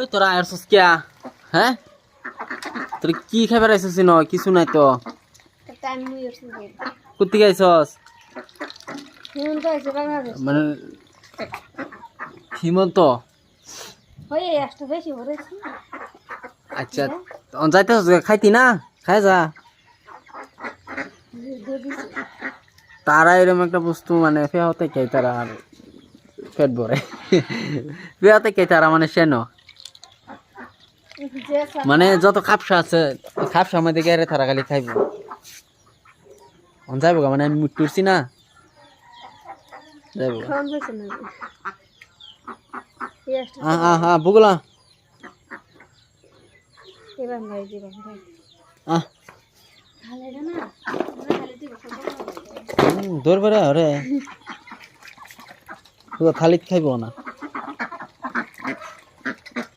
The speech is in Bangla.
ওই তোরা আসছিস কিয়া হ্যাঁ তোর কি খাবার আইছিস ন কিছু নাই তো কুত্তি গাইছস মানে হিমন্ত আচ্ছা যাইতে খাইতি না খাই যা তারা এরকম একটা বস্তু মানে ফেহতে খাই তারা আর পেট ভরে ফেহতে খাই তারা মানে সেন মানে যত খাপসা আছে খাপসা মধ্যে গেলে তারা খালি খাইব যাইব মানে আমি মুট করছি না যাইব হ্যাঁ বুগলা দৌড় রে থালিত খাইব না